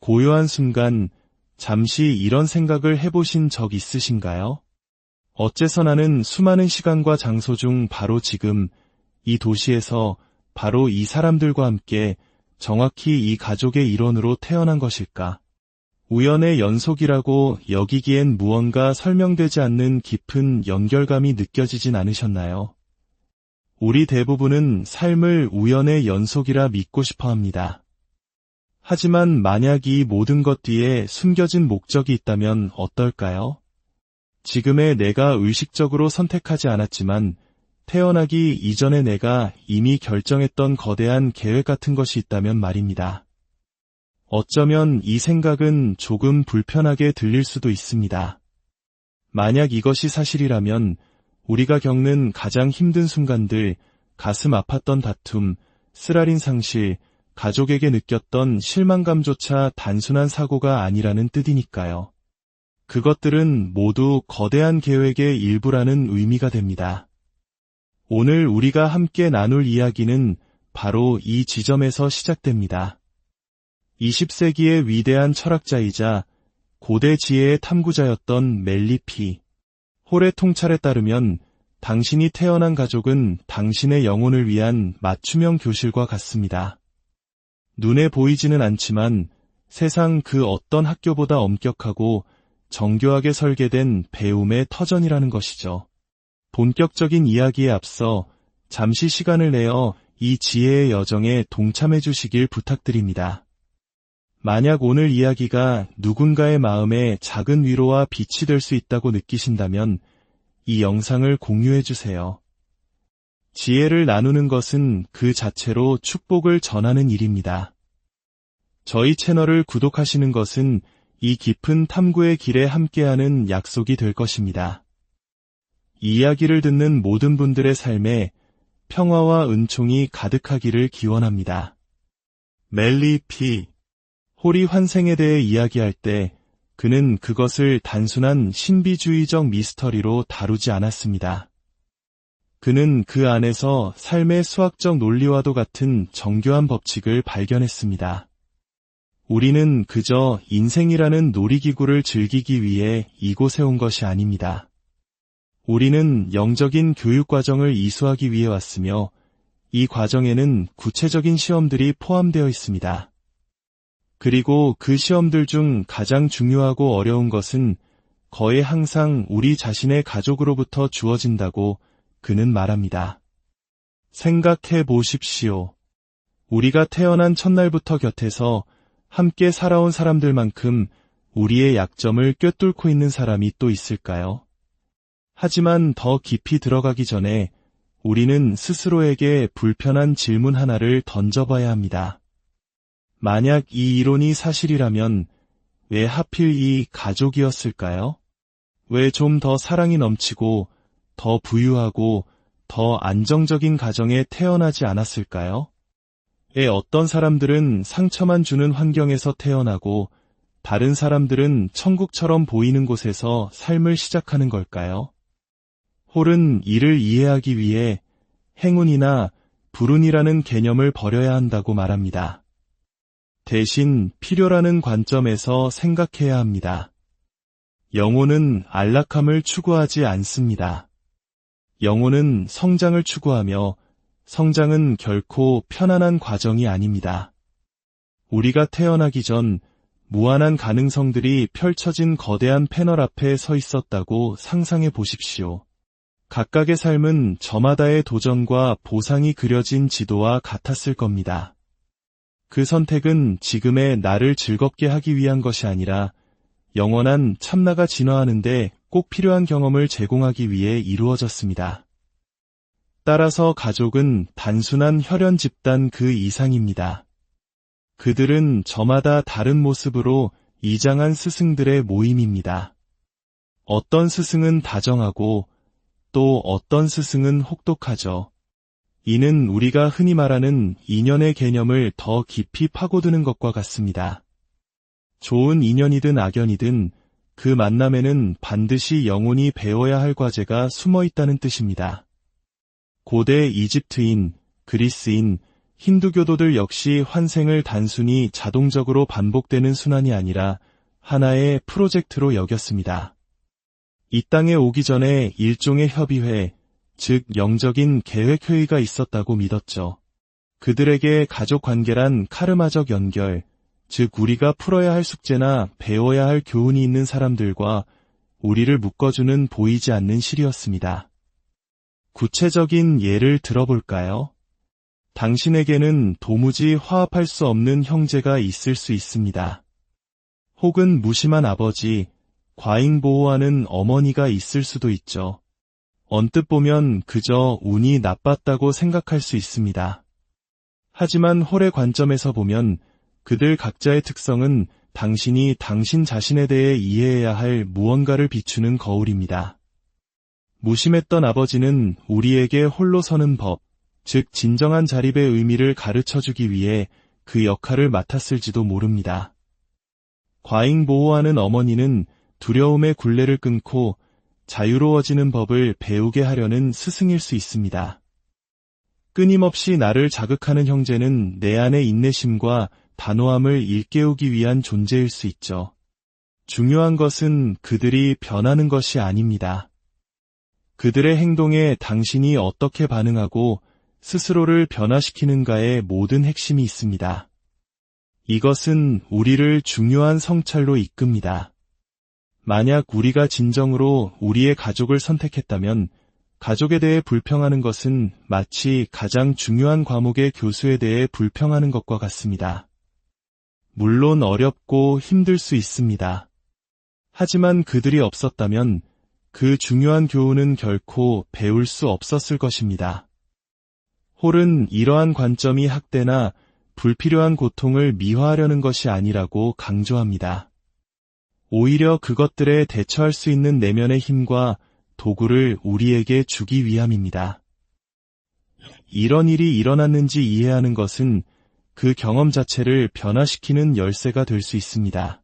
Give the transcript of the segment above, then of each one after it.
고요한 순간 잠시 이런 생각을 해보신 적 있으신가요? 어째서 나는 수많은 시간과 장소 중 바로 지금 이 도시에서 바로 이 사람들과 함께 정확히 이 가족의 일원으로 태어난 것일까? 우연의 연속이라고 여기기엔 무언가 설명되지 않는 깊은 연결감이 느껴지진 않으셨나요? 우리 대부분은 삶을 우연의 연속이라 믿고 싶어 합니다. 하지만 만약 이 모든 것 뒤에 숨겨진 목적이 있다면 어떨까요? 지금의 내가 의식적으로 선택하지 않았지만 태어나기 이전에 내가 이미 결정했던 거대한 계획 같은 것이 있다면 말입니다. 어쩌면 이 생각은 조금 불편하게 들릴 수도 있습니다. 만약 이것이 사실이라면 우리가 겪는 가장 힘든 순간들, 가슴 아팠던 다툼, 쓰라린 상실, 가족에게 느꼈던 실망감조차 단순한 사고가 아니라는 뜻이니까요. 그것들은 모두 거대한 계획의 일부라는 의미가 됩니다. 오늘 우리가 함께 나눌 이야기는 바로 이 지점에서 시작됩니다. 20세기의 위대한 철학자이자 고대 지혜의 탐구자였던 멜리피 홀의 통찰에 따르면 당신이 태어난 가족은 당신의 영혼을 위한 맞춤형 교실과 같습니다. 눈에 보이지는 않지만 세상 그 어떤 학교보다 엄격하고 정교하게 설계된 배움의 터전이라는 것이죠. 본격적인 이야기에 앞서 잠시 시간을 내어 이 지혜의 여정에 동참해 주시길 부탁드립니다. 만약 오늘 이야기가 누군가의 마음에 작은 위로와 빛이 될 수 있다고 느끼신다면 이 영상을 공유해 주세요. 지혜를 나누는 것은 그 자체로 축복을 전하는 일입니다. 저희 채널을 구독하시는 것은 이 깊은 탐구의 길에 함께하는 약속이 될 것입니다. 이 이야기를 듣는 모든 분들의 삶에 평화와 은총이 가득하기를 기원합니다. 멜리피 홀이 환생에 대해 이야기할 때 그는 그것을 단순한 신비주의적 미스터리로 다루지 않았습니다. 그는 그 안에서 삶의 수학적 논리와도 같은 정교한 법칙을 발견했습니다. 우리는 그저 인생이라는 놀이기구를 즐기기 위해 이곳에 온 것이 아닙니다. 우리는 영적인 교육 과정을 이수하기 위해 왔으며 이 과정에는 구체적인 시험들이 포함되어 있습니다. 그리고 그 시험들 중 가장 중요하고 어려운 것은 거의 항상 우리 자신의 가족으로부터 주어진다고 그는 말합니다. 생각해 보십시오. 우리가 태어난 첫날부터 곁에서 함께 살아온 사람들만큼 우리의 약점을 꿰뚫고 있는 사람이 또 있을까요? 하지만 더 깊이 들어가기 전에 우리는 스스로에게 불편한 질문 하나를 던져봐야 합니다. 만약 이 이론이 사실이라면 왜 하필 이 가족이었을까요? 왜 좀 더 사랑이 넘치고 더 부유하고 더 안정적인 가정에 태어나지 않았을까요? 왜 어떤 사람들은 상처만 주는 환경에서 태어나고 다른 사람들은 천국처럼 보이는 곳에서 삶을 시작하는 걸까요? 홀은 이를 이해하기 위해 행운이나 불운이라는 개념을 버려야 한다고 말합니다. 대신 필요라는 관점에서 생각해야 합니다. 영혼은 안락함을 추구하지 않습니다. 영혼은 성장을 추구하며 성장은 결코 편안한 과정이 아닙니다. 우리가 태어나기 전 무한한 가능성들이 펼쳐진 거대한 패널 앞에 서 있었다고 상상해 보십시오. 각각의 삶은 저마다의 도전과 보상이 그려진 지도와 같았을 겁니다. 그 선택은 지금의 나를 즐겁게 하기 위한 것이 아니라 영원한 참나가 진화하는데 꼭 필요한 경험을 제공하기 위해 이루어졌습니다. 따라서 가족은 단순한 혈연 집단 그 이상입니다. 그들은 저마다 다른 모습으로 이장한 스승들의 모임입니다. 어떤 스승은 다정하고 또 어떤 스승은 혹독하죠. 이는 우리가 흔히 말하는 인연의 개념을 더 깊이 파고드는 것과 같습니다. 좋은 인연이든 악연이든 그 만남에는 반드시 영혼이 배워야 할 과제가 숨어 있다는 뜻입니다. 고대 이집트인, 그리스인, 힌두교도들 역시 환생을 단순히 자동적으로 반복되는 순환이 아니라 하나의 프로젝트로 여겼습니다. 이 땅에 오기 전에 일종의 협의회, 즉 영적인 계획회의가 있었다고 믿었죠. 그들에게 가족 관계란 카르마적 연결, 즉 우리가 풀어야 할 숙제나 배워야 할 교훈이 있는 사람들과 우리를 묶어주는 보이지 않는 실이었습니다. 구체적인 예를 들어볼까요? 당신에게는 도무지 화합할 수 없는 형제가 있을 수 있습니다. 혹은 무심한 아버지, 과잉 보호하는 어머니가 있을 수도 있죠. 언뜻 보면 그저 운이 나빴다고 생각할 수 있습니다. 하지만 홀의 관점에서 보면 그들 각자의 특성은 당신이 당신 자신에 대해 이해해야 할 무언가를 비추는 거울입니다. 무심했던 아버지는 우리에게 홀로 서는 법, 즉 진정한 자립의 의미를 가르쳐주기 위해 그 역할을 맡았을지도 모릅니다. 과잉 보호하는 어머니는 두려움의 굴레를 끊고 자유로워지는 법을 배우게 하려는 스승일 수 있습니다. 끊임없이 나를 자극하는 형제는 내 안의 인내심과 단호함을 일깨우기 위한 존재일 수 있죠. 중요한 것은 그들이 변하는 것이 아닙니다. 그들의 행동에 당신이 어떻게 반응하고 스스로를 변화시키는가에 모든 핵심이 있습니다. 이것은 우리를 중요한 성찰로 이끕니다. 만약 우리가 진정으로 우리의 가족을 선택했다면 가족에 대해 불평하는 것은 마치 가장 중요한 과목의 교수에 대해 불평하는 것과 같습니다. 물론 어렵고 힘들 수 있습니다. 하지만 그들이 없었다면 그 중요한 교훈은 결코 배울 수 없었을 것입니다. 홀은 이러한 관점이 학대나 불필요한 고통을 미화하려는 것이 아니라고 강조합니다. 오히려 그것들에 대처할 수 있는 내면의 힘과 도구를 우리에게 주기 위함입니다. 이런 일이 일어났는지 이해하는 것은 그 경험 자체를 변화시키는 열쇠가 될 수 있습니다.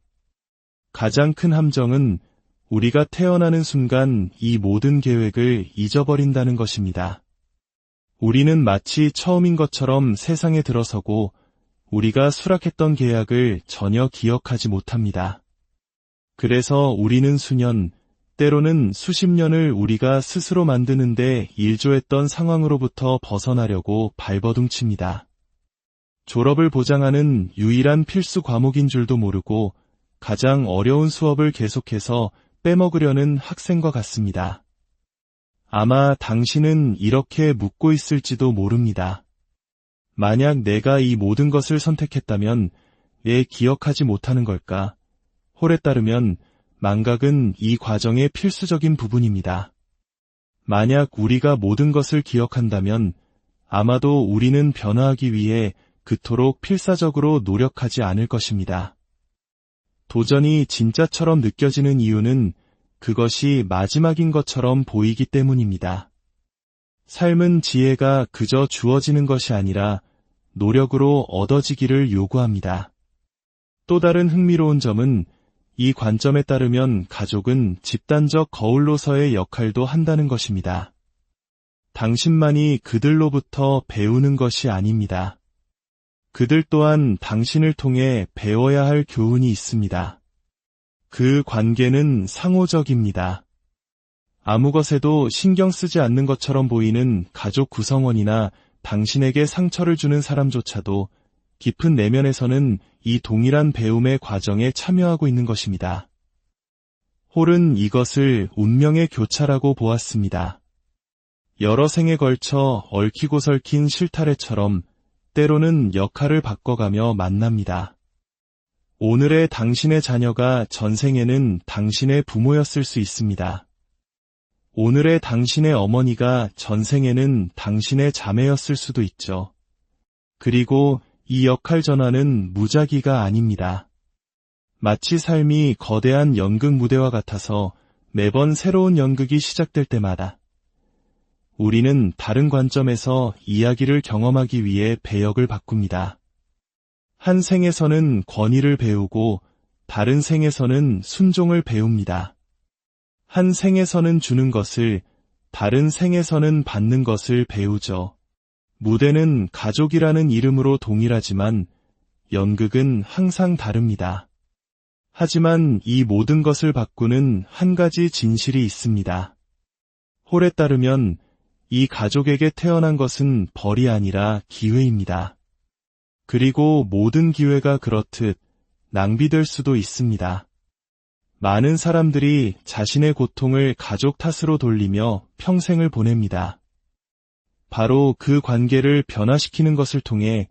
가장 큰 함정은 우리가 태어나는 순간 이 모든 계획을 잊어버린다는 것입니다. 우리는 마치 처음인 것처럼 세상에 들어서고 우리가 수락했던 계약을 전혀 기억하지 못합니다. 그래서 우리는 수년, 때로는 수십 년을 우리가 스스로 만드는데 일조했던 상황으로부터 벗어나려고 발버둥칩니다. 졸업을 보장하는 유일한 필수 과목인 줄도 모르고 가장 어려운 수업을 계속해서 빼먹으려는 학생과 같습니다. 아마 당신은 이렇게 묻고 있을지도 모릅니다. 만약 내가 이 모든 것을 선택했다면 왜 기억하지 못하는 걸까? 홀에 따르면 망각은 이 과정의 필수적인 부분입니다. 만약 우리가 모든 것을 기억한다면 아마도 우리는 변화하기 위해 그토록 필사적으로 노력하지 않을 것입니다. 도전이 진짜처럼 느껴지는 이유는 그것이 마지막인 것처럼 보이기 때문입니다. 삶은 지혜가 그저 주어지는 것이 아니라 노력으로 얻어지기를 요구합니다. 또 다른 흥미로운 점은 이 관점에 따르면 가족은 집단적 거울로서의 역할도 한다는 것입니다. 당신만이 그들로부터 배우는 것이 아닙니다. 그들 또한 당신을 통해 배워야 할 교훈이 있습니다. 그 관계는 상호적입니다. 아무 것에도 신경 쓰지 않는 것처럼 보이는 가족 구성원이나 당신에게 상처를 주는 사람조차도 깊은 내면에서는 이 동일한 배움의 과정에 참여하고 있는 것입니다. 홀은 이것을 운명의 교차라고 보았습니다. 여러 생에 걸쳐 얽히고 설킨 실타래처럼 때로는 역할을 바꿔가며 만납니다. 오늘의 당신의 자녀가 전생에는 당신의 부모였을 수 있습니다. 오늘의 당신의 어머니가 전생에는 당신의 자매였을 수도 있죠. 그리고 이 역할 전환은 무작위가 아닙니다. 마치 삶이 거대한 연극 무대와 같아서 매번 새로운 연극이 시작될 때마다 우리는 다른 관점에서 이야기를 경험하기 위해 배역을 바꿉니다. 한 생에서는 권위를 배우고 다른 생에서는 순종을 배웁니다. 한 생에서는 주는 것을, 다른 생에서는 받는 것을 배우죠. 무대는 가족이라는 이름으로 동일하지만 연극은 항상 다릅니다. 하지만 이 모든 것을 바꾸는 한 가지 진실이 있습니다. 홀에 따르면 이 가족에게 태어난 것은 벌이 아니라 기회입니다. 그리고 모든 기회가 그렇듯 낭비될 수도 있습니다. 많은 사람들이 자신의 고통을 가족 탓으로 돌리며 평생을 보냅니다. 바로 그 관계를 변화시키는 것을 통해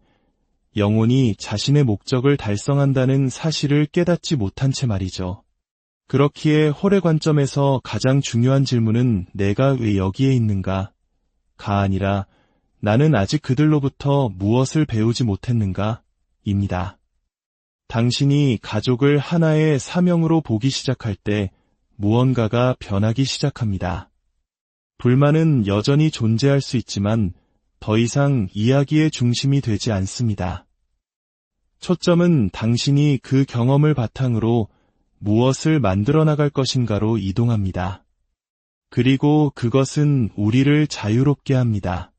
영혼이 자신의 목적을 달성한다는 사실을 깨닫지 못한 채 말이죠. 그렇기에 홀의 관점에서 가장 중요한 질문은 내가 왜 여기에 있는가? 가 아니라 나는 아직 그들로부터 무엇을 배우지 못했는가? 입니다. 당신이 가족을 하나의 사명으로 보기 시작할 때 무언가가 변하기 시작합니다. 불만은 여전히 존재할 수 있지만 더 이상 이야기의 중심이 되지 않습니다. 초점은 당신이 그 경험을 바탕으로 무엇을 만들어 나갈 것인가로 이동합니다. 그리고 그것은 우리를 자유롭게 합니다.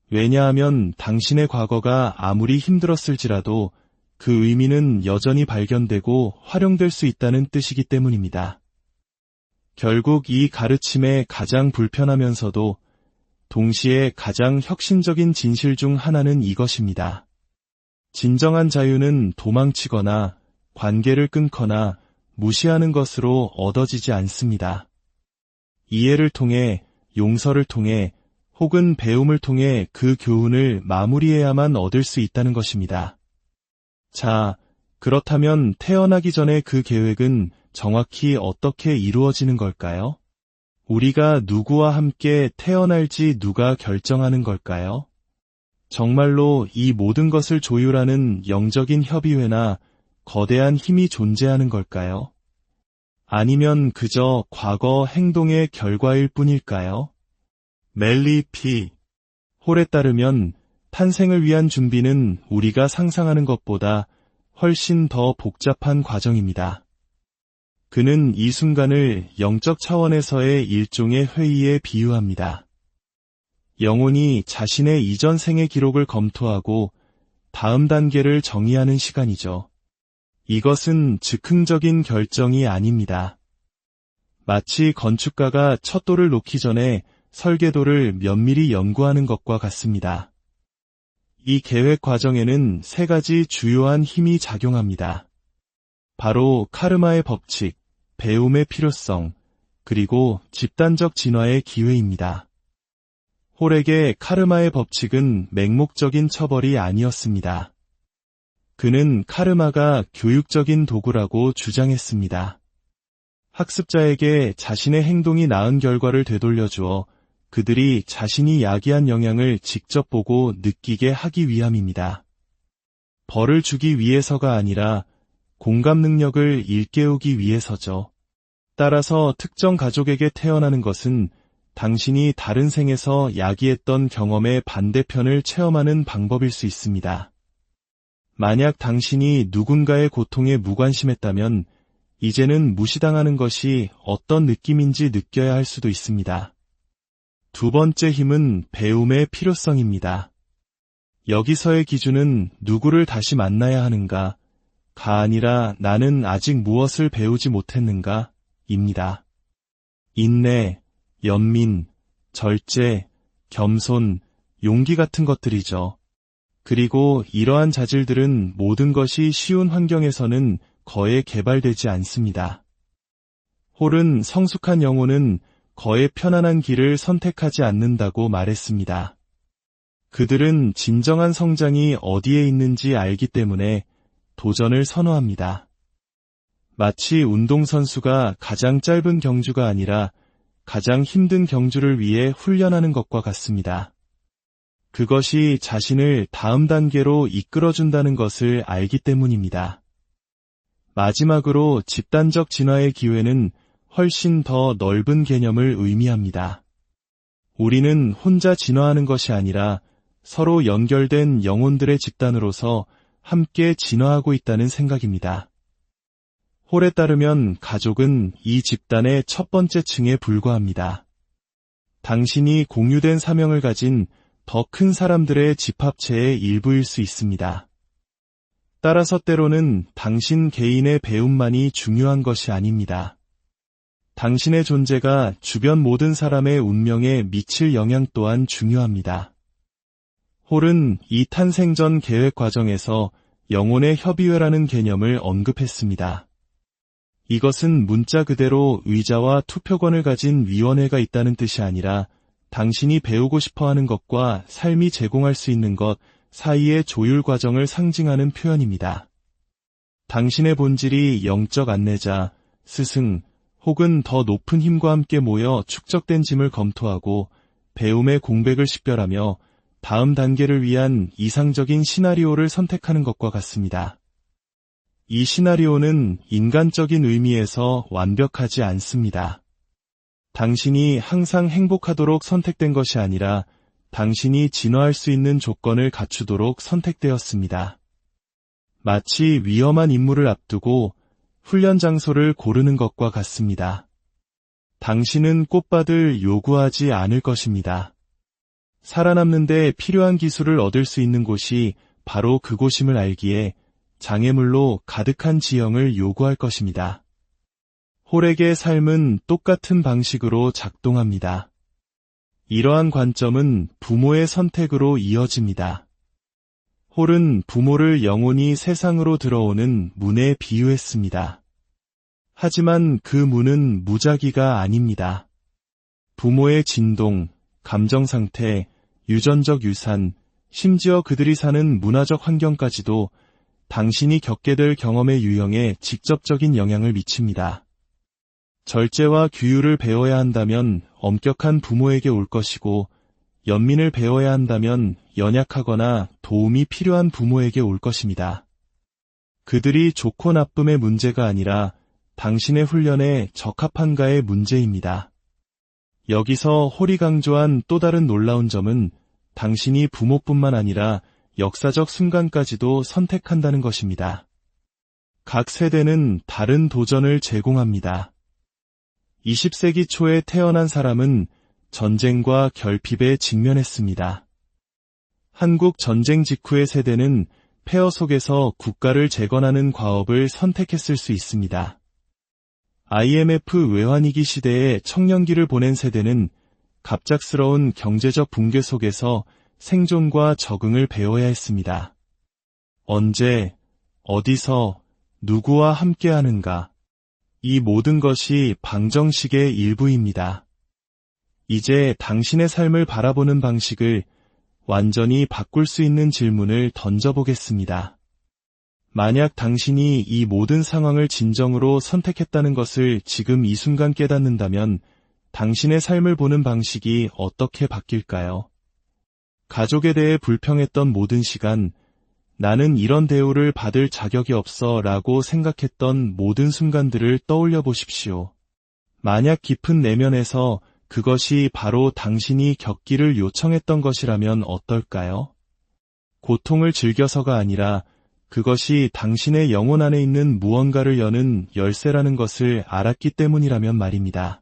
왜냐하면 당신의 과거가 아무리 힘들었을지라도 그 의미는 여전히 발견되고 활용될 수 있다는 뜻이기 때문입니다. 결국 이 가르침의 가장 불편하면서도 동시에 가장 혁신적인 진실 중 하나는 이것입니다. 진정한 자유는 도망치거나 관계를 끊거나 무시하는 것으로 얻어지지 않습니다. 이해를 통해, 용서를 통해, 혹은 배움을 통해 그 교훈을 마무리해야만 얻을 수 있다는 것입니다. 자, 그렇다면 태어나기 전에 그 계획은 정확히 어떻게 이루어지는 걸까요? 우리가 누구와 함께 태어날지 누가 결정하는 걸까요? 정말로 이 모든 것을 조율하는 영적인 협의회나 거대한 힘이 존재하는 걸까요? 아니면 그저 과거 행동의 결과일 뿐일까요? 멜리 P. 홀에 따르면 탄생을 위한 준비는 우리가 상상하는 것보다 훨씬 더 복잡한 과정입니다. 그는 이 순간을 영적 차원에서의 일종의 회의에 비유합니다. 영혼이 자신의 이전 생의 기록을 검토하고 다음 단계를 정의하는 시간이죠. 이것은 즉흥적인 결정이 아닙니다. 마치 건축가가 첫 돌을 놓기 전에 설계도를 면밀히 연구하는 것과 같습니다. 이 계획 과정에는 세 가지 주요한 힘이 작용합니다. 바로 카르마의 법칙, 배움의 필요성, 그리고 집단적 진화의 기회입니다. 홀에게 카르마의 법칙은 맹목적인 처벌이 아니었습니다. 그는 카르마가 교육적인 도구라고 주장했습니다. 학습자에게 자신의 행동이 낳은 결과를 되돌려주어 그들이 자신이 야기한 영향을 직접 보고 느끼게 하기 위함입니다. 벌을 주기 위해서가 아니라 공감 능력을 일깨우기 위해서죠. 따라서 특정 가족에게 태어나는 것은 당신이 다른 생에서 야기했던 경험의 반대편을 체험하는 방법일 수 있습니다. 만약 당신이 누군가의 고통에 무관심했다면 이제는 무시당하는 것이 어떤 느낌인지 느껴야 할 수도 있습니다. 두 번째 힘은 배움의 필요성입니다. 여기서의 기준은 누구를 다시 만나야 하는가, 가 아니라 나는 아직 무엇을 배우지 못했는가, 입니다. 인내, 연민, 절제, 겸손, 용기 같은 것들이죠. 그리고 이러한 자질들은 모든 것이 쉬운 환경에서는 거의 개발되지 않습니다. 홀은 성숙한 영혼은 거의 편안한 길을 선택하지 않는다고 말했습니다. 그들은 진정한 성장이 어디에 있는지 알기 때문에 도전을 선호합니다. 마치 운동선수가 가장 짧은 경주가 아니라 가장 힘든 경주를 위해 훈련하는 것과 같습니다. 그것이 자신을 다음 단계로 이끌어준다는 것을 알기 때문입니다. 마지막으로 집단적 진화의 기회는 훨씬 더 넓은 개념을 의미합니다. 우리는 혼자 진화하는 것이 아니라 서로 연결된 영혼들의 집단으로서 함께 진화하고 있다는 생각입니다. 홀에 따르면 가족은 이 집단의 첫 번째 층에 불과합니다. 당신이 공유된 사명을 가진 더 큰 사람들의 집합체의 일부일 수 있습니다. 따라서 때로는 당신 개인의 배움만이 중요한 것이 아닙니다. 당신의 존재가 주변 모든 사람의 운명에 미칠 영향 또한 중요합니다. 홀은 이 탄생 전 계획 과정에서 영혼의 협의회라는 개념을 언급했습니다. 이것은 문자 그대로 의자와 투표권을 가진 위원회가 있다는 뜻이 아니라 당신이 배우고 싶어하는 것과 삶이 제공할 수 있는 것 사이의 조율 과정을 상징하는 표현입니다. 당신의 본질이 영적 안내자, 스승, 혹은 더 높은 힘과 함께 모여 축적된 짐을 검토하고 배움의 공백을 식별하며 다음 단계를 위한 이상적인 시나리오를 선택하는 것과 같습니다. 이 시나리오는 인간적인 의미에서 완벽하지 않습니다. 당신이 항상 행복하도록 선택된 것이 아니라 당신이 진화할 수 있는 조건을 갖추도록 선택되었습니다. 마치 위험한 임무를 앞두고 훈련 장소를 고르는 것과 같습니다. 당신은 꽃밭을 요구하지 않을 것입니다. 살아남는 데 필요한 기술을 얻을 수 있는 곳이 바로 그곳임을 알기에 장애물로 가득한 지형을 요구할 것입니다. 홀에게 삶은 똑같은 방식으로 작동합니다. 이러한 관점은 부모의 선택으로 이어집니다. 홀은 부모를 영혼이 세상으로 들어오는 문에 비유했습니다. 하지만 그 문은 무작위가 아닙니다. 부모의 진동, 감정 상태, 유전적 유산, 심지어 그들이 사는 문화적 환경까지도 당신이 겪게 될 경험의 유형에 직접적인 영향을 미칩니다. 절제와 규율을 배워야 한다면 엄격한 부모에게 올 것이고, 연민을 배워야 한다면 연약하거나 도움이 필요한 부모에게 올 것입니다. 그들이 좋고 나쁨의 문제가 아니라 당신의 훈련에 적합한가의 문제입니다. 여기서 홀이 강조한 또 다른 놀라운 점은 당신이 부모뿐만 아니라 역사적 순간까지도 선택한다는 것입니다. 각 세대는 다른 도전을 제공합니다. 20세기 초에 태어난 사람은 전쟁과 결핍에 직면했습니다. 한국 전쟁 직후의 세대는 폐허 속에서 국가를 재건하는 과업을 선택했을 수 있습니다. IMF 외환위기 시대에 청년기를 보낸 세대는 갑작스러운 경제적 붕괴 속에서 생존과 적응을 배워야 했습니다. 언제, 어디서, 누구와 함께하는가. 이 모든 것이 방정식의 일부입니다. 이제 당신의 삶을 바라보는 방식을 완전히 바꿀 수 있는 질문을 던져보겠습니다. 만약 당신이 이 모든 상황을 진정으로 선택했다는 것을 지금 이 순간 깨닫는다면 당신의 삶을 보는 방식이 어떻게 바뀔까요? 가족에 대해 불평했던 모든 시간, 나는 이런 대우를 받을 자격이 없어 라고 생각했던 모든 순간들을 떠올려 보십시오. 만약 깊은 내면에서 그것이 바로 당신이 겪기를 요청했던 것이라면 어떨까요? 고통을 즐겨서가 아니라 그것이 당신의 영혼 안에 있는 무언가를 여는 열쇠라는 것을 알았기 때문이라면 말입니다.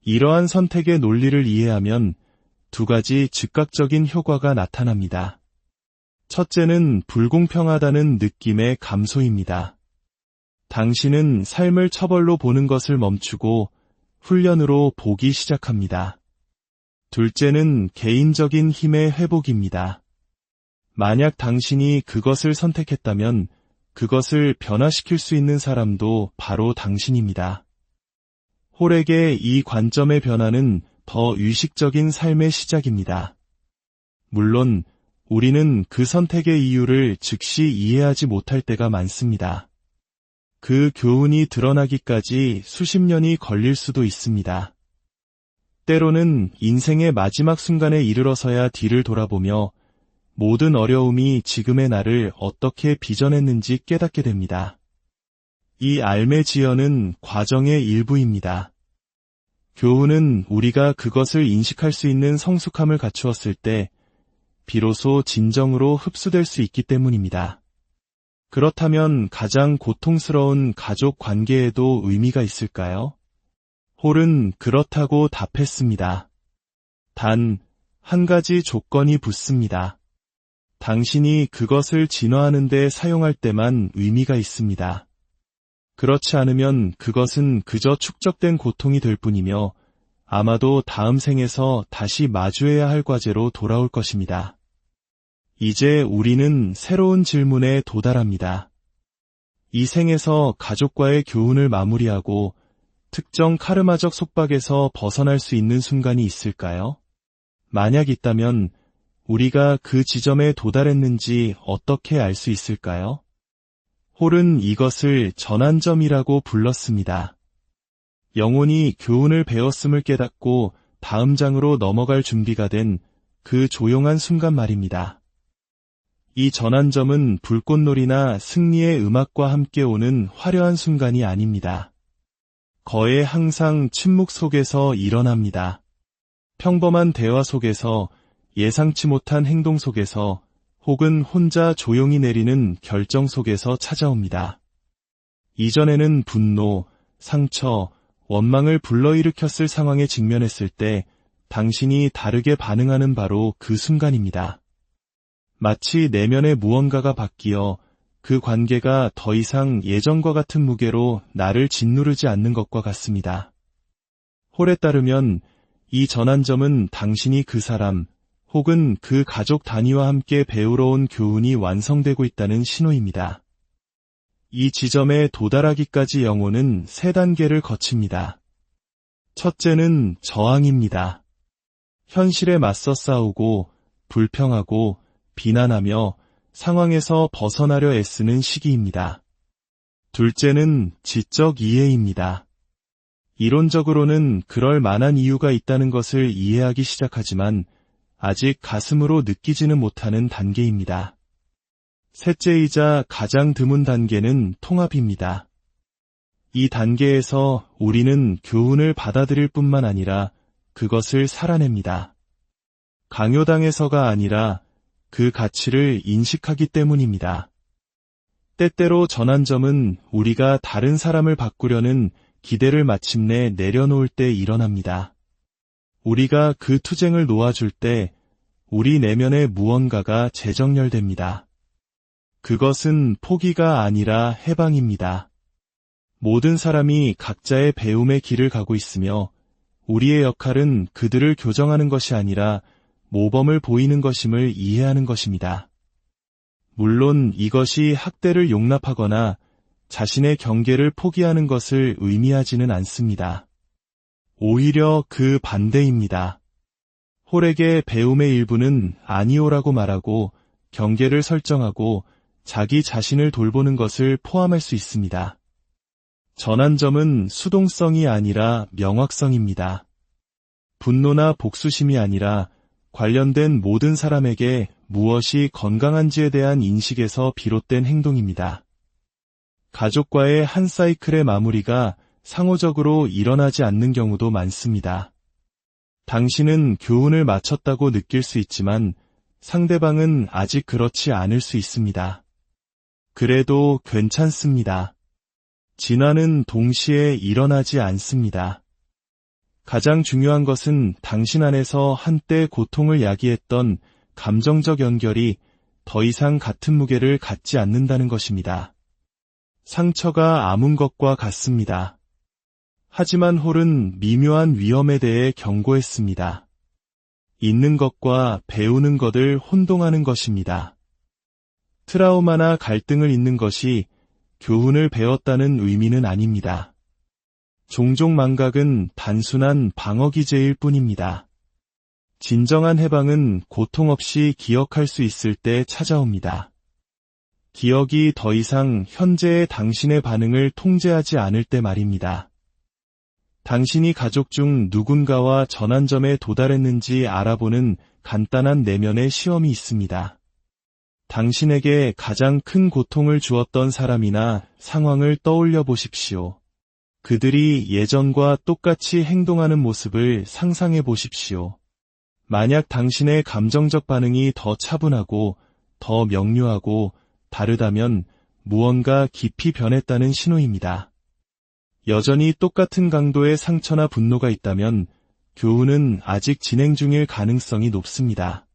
이러한 선택의 논리를 이해하면 두 가지 즉각적인 효과가 나타납니다. 첫째는 불공평하다는 느낌의 감소입니다. 당신은 삶을 처벌로 보는 것을 멈추고 훈련으로 보기 시작합니다. 둘째는 개인적인 힘의 회복입니다. 만약 당신이 그것을 선택했다면 그것을 변화시킬 수 있는 사람도 바로 당신입니다. 홀에게 이 관점의 변화는 더 의식적인 삶의 시작입니다. 물론 우리는 그 선택의 이유를 즉시 이해하지 못할 때가 많습니다. 그 교훈이 드러나기까지 수십 년이 걸릴 수도 있습니다. 때로는 인생의 마지막 순간에 이르러서야 뒤를 돌아보며 모든 어려움이 지금의 나를 어떻게 빚어냈는지 깨닫게 됩니다. 이 알매 지연은 과정의 일부입니다. 교훈은 우리가 그것을 인식할 수 있는 성숙함을 갖추었을 때 비로소 진정으로 흡수될 수 있기 때문입니다. 그렇다면 가장 고통스러운 가족 관계에도 의미가 있을까요? 홀은 그렇다고 답했습니다. 단, 한 가지 조건이 붙습니다. 당신이 그것을 진화하는 데 사용할 때만 의미가 있습니다. 그렇지 않으면 그것은 그저 축적된 고통이 될 뿐이며 아마도 다음 생에서 다시 마주해야 할 과제로 돌아올 것입니다. 이제 우리는 새로운 질문에 도달합니다. 이 생에서 가족과의 교훈을 마무리하고 특정 카르마적 속박에서 벗어날 수 있는 순간이 있을까요? 만약 있다면 우리가 그 지점에 도달했는지 어떻게 알 수 있을까요? 홀은 이것을 전환점이라고 불렀습니다. 영혼이 교훈을 배웠음을 깨닫고 다음 장으로 넘어갈 준비가 된 그 조용한 순간 말입니다. 이 전환점은 불꽃놀이나 승리의 음악과 함께 오는 화려한 순간이 아닙니다. 거의 항상 침묵 속에서 일어납니다. 평범한 대화 속에서, 예상치 못한 행동 속에서, 혹은 혼자 조용히 내리는 결정 속에서 찾아옵니다. 이전에는 분노, 상처, 원망을 불러일으켰을 상황에 직면했을 때 당신이 다르게 반응하는 바로 그 순간입니다. 마치 내면의 무언가가 바뀌어 그 관계가 더 이상 예전과 같은 무게로 나를 짓누르지 않는 것과 같습니다. 홀에 따르면 이 전환점은 당신이 그 사람 혹은 그 가족 단위와 함께 배우러 온 교훈이 완성되고 있다는 신호입니다. 이 지점에 도달하기까지 영혼은 3단계를 거칩니다. 첫째는 저항입니다. 현실에 맞서 싸우고 불평하고 비난하며 상황에서 벗어나려 애쓰는 시기입니다. 둘째는 지적 이해입니다. 이론적으로는 그럴 만한 이유가 있다는 것을 이해하기 시작하지만 아직 가슴으로 느끼지는 못하는 단계입니다. 셋째이자 가장 드문 단계는 통합입니다. 이 단계에서 우리는 교훈을 받아들일 뿐만 아니라 그것을 살아냅니다. 강요당해서가 아니라 그 가치를 인식하기 때문입니다. 때때로 전환점은 우리가 다른 사람을 바꾸려는 기대를 마침내 내려놓을 때 일어납니다. 우리가 그 투쟁을 놓아줄 때 우리 내면의 무언가가 재정렬됩니다. 그것은 포기가 아니라 해방입니다. 모든 사람이 각자의 배움의 길을 가고 있으며 우리의 역할은 그들을 교정하는 것이 아니라 모범을 보이는 것임을 이해하는 것입니다. 물론 이것이 학대를 용납하거나 자신의 경계를 포기하는 것을 의미하지는 않습니다. 오히려 그 반대입니다. 홀에게 배움의 일부는 아니오라고 말하고 경계를 설정하고 자기 자신을 돌보는 것을 포함할 수 있습니다. 전환점은 수동성이 아니라 명확성입니다. 분노나 복수심이 아니라 관련된 모든 사람에게 무엇이 건강한지에 대한 인식에서 비롯된 행동입니다. 가족과의 한 사이클의 마무리가 상호적으로 일어나지 않는 경우도 많습니다. 당신은 교훈을 마쳤다고 느낄 수 있지만 상대방은 아직 그렇지 않을 수 있습니다. 그래도 괜찮습니다. 진화는 동시에 일어나지 않습니다. 가장 중요한 것은 당신 안에서 한때 고통을 야기했던 감정적 연결이 더 이상 같은 무게를 갖지 않는다는 것입니다. 상처가 아문 것과 같습니다. 하지만 홀은 미묘한 위험에 대해 경고했습니다. 있는 것과 배우는 것을 혼동하는 것입니다. 트라우마나 갈등을 잊는 것이 교훈을 배웠다는 의미는 아닙니다. 종종 망각은 단순한 방어 기제일 뿐입니다. 진정한 해방은 고통 없이 기억할 수 있을 때 찾아옵니다. 기억이 더 이상 현재의 당신의 반응을 통제하지 않을 때 말입니다. 당신이 가족 중 누군가와 전환점에 도달했는지 알아보는 간단한 내면의 시험이 있습니다. 당신에게 가장 큰 고통을 주었던 사람이나 상황을 떠올려 보십시오. 그들이 예전과 똑같이 행동하는 모습을 상상해 보십시오. 만약 당신의 감정적 반응이 더 차분하고 더 명료하고 다르다면 무언가 깊이 변했다는 신호입니다. 여전히 똑같은 강도의 상처나 분노가 있다면 교훈은 아직 진행 중일 가능성이 높습니다.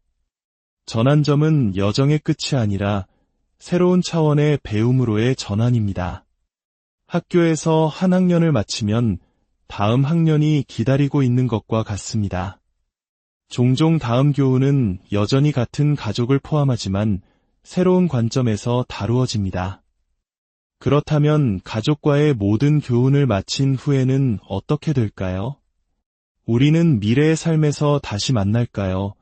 전환점은 여정의 끝이 아니라 새로운 차원의 배움으로의 전환입니다. 학교에서 한 학년을 마치면 다음 학년이 기다리고 있는 것과 같습니다. 종종 다음 교훈은 여전히 같은 가족을 포함하지만 새로운 관점에서 다루어집니다. 그렇다면 가족과의 모든 교훈을 마친 후에는 어떻게 될까요? 우리는 미래의 삶에서 다시 만날까요?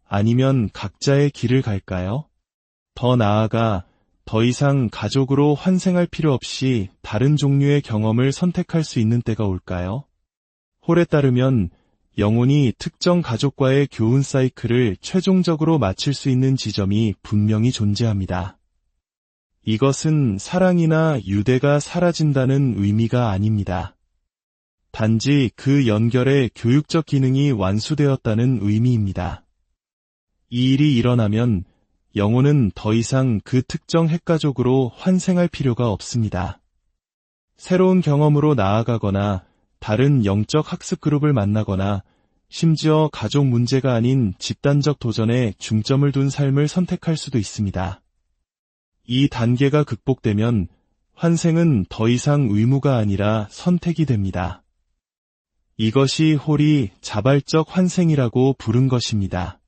아니면 각자의 길을 갈까요? 더 나아가 더 이상 가족으로 환생할 필요 없이 다른 종류의 경험을 선택할 수 있는 때가 올까요? 홀에 따르면 영혼이 특정 가족과의 교훈 사이클을 최종적으로 마칠 수 있는 지점이 분명히 존재합니다. 이것은 사랑이나 유대가 사라진다는 의미가 아닙니다. 단지 그 연결의 교육적 기능이 완수되었다는 의미입니다. 이 일이 일어나면 영혼은 더 이상 그 특정 핵가족으로 환생할 필요가 없습니다. 새로운 경험으로 나아가거나 다른 영적 학습 그룹을 만나거나 심지어 가족 문제가 아닌 집단적 도전에 중점을 둔 삶을 선택할 수도 있습니다. 이 단계가 극복되면 환생은 더 이상 의무가 아니라 선택이 됩니다. 이것이 홀이 자발적 환생이라고 부른 것입니다.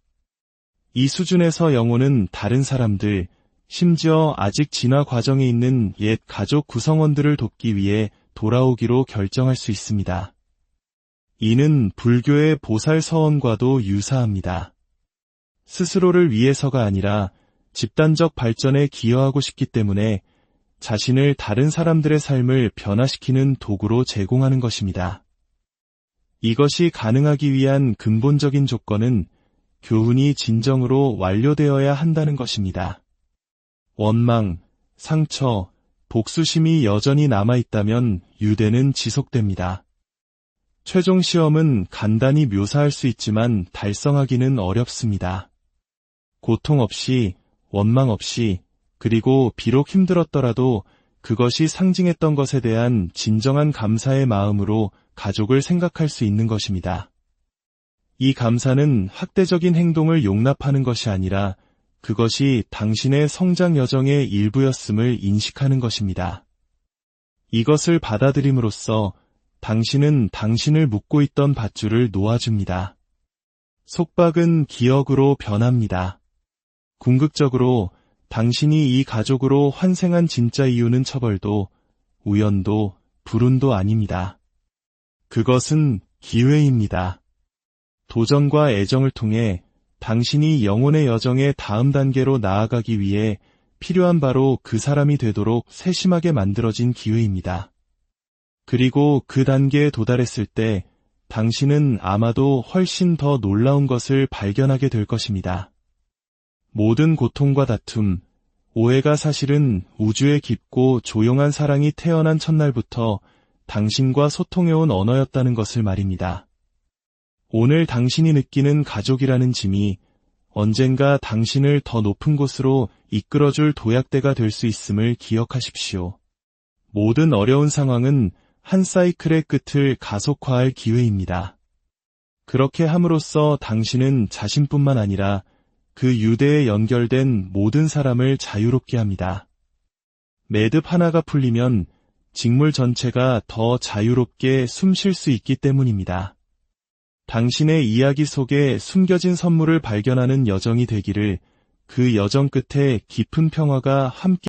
이 수준에서 영혼은 다른 사람들, 심지어 아직 진화 과정에 있는 옛 가족 구성원들을 돕기 위해 돌아오기로 결정할 수 있습니다. 이는 불교의 보살 서원과도 유사합니다. 스스로를 위해서가 아니라 집단적 발전에 기여하고 싶기 때문에 자신을 다른 사람들의 삶을 변화시키는 도구로 제공하는 것입니다. 이것이 가능하기 위한 근본적인 조건은 교훈이 진정으로 완료되어야 한다는 것입니다. 원망, 상처, 복수심이 여전히 남아있다면 유대는 지속됩니다. 최종 시험은 간단히 묘사할 수 있지만 달성하기는 어렵습니다. 고통 없이, 원망 없이, 그리고 비록 힘들었더라도 그것이 상징했던 것에 대한 진정한 감사의 마음으로 가족을 생각할 수 있는 것입니다. 이 감사는 학대적인 행동을 용납하는 것이 아니라 그것이 당신의 성장 여정의 일부였음을 인식하는 것입니다. 이것을 받아들임으로써 당신은 당신을 묶고 있던 밧줄을 놓아줍니다. 속박은 기억으로 변합니다. 궁극적으로 당신이 이 가족으로 환생한 진짜 이유는 처벌도, 우연도, 불운도 아닙니다. 그것은 기회입니다. 도전과 애정을 통해 당신이 영혼의 여정의 다음 단계로 나아가기 위해 필요한 바로 그 사람이 되도록 세심하게 만들어진 기회입니다. 그리고 그 단계에 도달했을 때 당신은 아마도 훨씬 더 놀라운 것을 발견하게 될 것입니다. 모든 고통과 다툼, 오해가 사실은 우주의 깊고 조용한 사랑이 태어난 첫날부터 당신과 소통해온 언어였다는 것을 말입니다. 오늘 당신이 느끼는 가족이라는 짐이 언젠가 당신을 더 높은 곳으로 이끌어줄 도약대가 될 수 있음을 기억하십시오. 모든 어려운 상황은 한 사이클의 끝을 가속화할 기회입니다. 그렇게 함으로써 당신은 자신뿐만 아니라 그 유대에 연결된 모든 사람을 자유롭게 합니다. 매듭 하나가 풀리면 직물 전체가 더 자유롭게 숨 쉴 수 있기 때문입니다. 당신의 이야기 속에 숨겨진 선물을 발견하는 여정이 되기를, 그 여정 끝에 깊은 평화가 함께